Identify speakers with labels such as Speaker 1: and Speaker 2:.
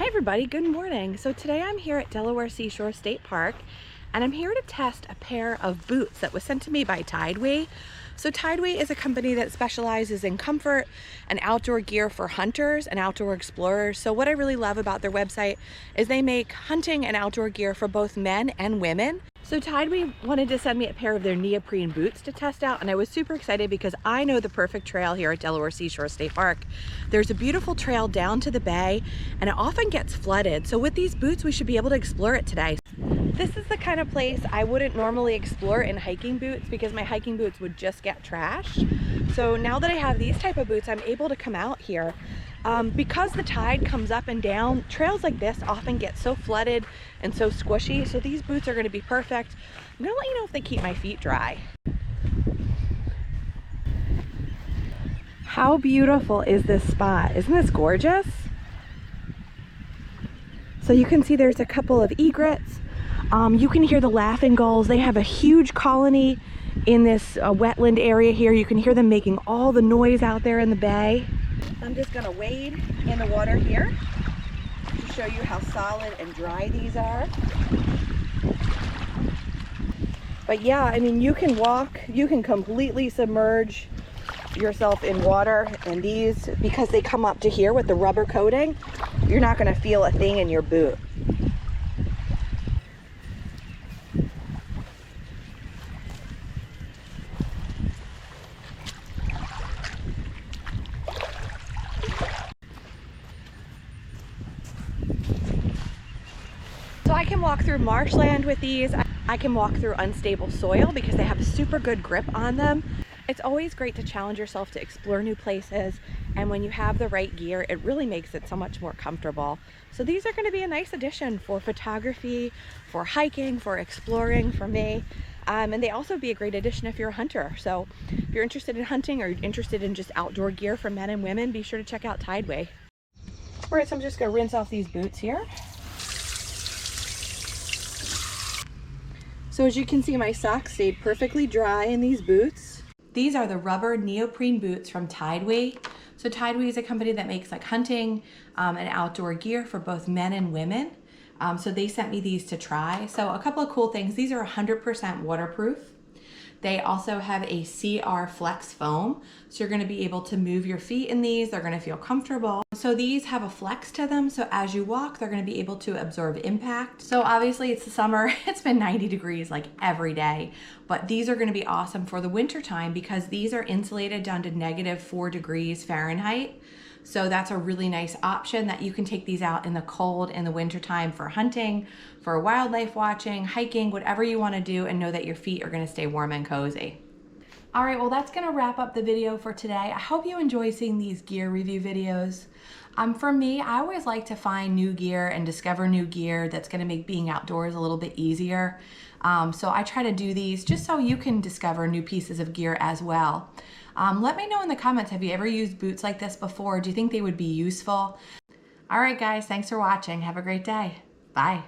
Speaker 1: Hi everybody, good morning. So today I'm here at Delaware Seashore State Park and I'm here to test a pair of boots that was sent to me by TideWe. So TideWe is a company that specializes in comfort and outdoor gear for hunters and outdoor explorers. So what I really love about their website is they make hunting and outdoor gear for both men and women. So TideWe wanted to send me a pair of their neoprene boots to test out, and I was super excited because I know the perfect trail here at Delaware Seashore State Park. There's a beautiful trail down to the bay and it often gets flooded. So with these boots, we should be able to explore it today. This is the kind of place I wouldn't normally explore in hiking boots because my hiking boots would just get trashed. So now that I have these type of boots, I'm able to come out here. Because the tide comes up and down, trails like this often get so flooded and so squishy. So these boots are going to be perfect. I'm going to let you know if they keep my feet dry. How beautiful is this spot? Isn't this gorgeous? So you can see there's a couple of egrets. You can hear the laughing gulls. They have a huge colony in this wetland area here. You can hear them making all the noise out there in the bay. I'm just gonna wade in the water here to show you how solid and dry these are. But yeah, I mean, you can walk, you can completely submerge yourself in water, and these, because they come up to here with the rubber coating, you're not gonna feel a thing in your boot. So I can walk through marshland with these. I can walk through unstable soil because they have a super good grip on them. It's always great to challenge yourself to explore new places, and when you have the right gear, it really makes it so much more comfortable. So these are going to be a nice addition for photography, for hiking, for exploring, for me. And they also be a great addition if you're a hunter. So if you're interested in hunting or interested in just outdoor gear for men and women, be sure to check out TideWe. All right, so I'm just going to rinse off these boots here. So as you can see, my socks stayed perfectly dry in these boots. These are the Rubber Neoprene boots from TideWe. So TideWe is a company that makes like hunting and outdoor gear for both men and women. So they sent me these to try. So a couple of cool things. These are 100% waterproof. They also have a CR Flex foam. So you're gonna be able to move your feet in these. They're gonna feel comfortable. So these have a flex to them. So as you walk, they're gonna be able to absorb impact. So obviously it's the summer. It's been 90 degrees like every day, but these are gonna be awesome for the winter time because these are insulated down to -4 degrees Fahrenheit. So that's a really nice option that you can take these out in the cold in the winter time for hunting, for wildlife watching, hiking, whatever you want to do, and know that your feet are going to stay warm and cozy. All right, well, that's going to wrap up the video for today. I hope you enjoy seeing these gear review videos. For me, I always like to find new gear and discover new gear that's going to make being outdoors a little bit easier. So I try to do these just so you can discover new pieces of gear as well. Let me know in the comments, have you ever used boots like this before? Do you think they would be useful? All right, guys, thanks for watching. Have a great day. Bye.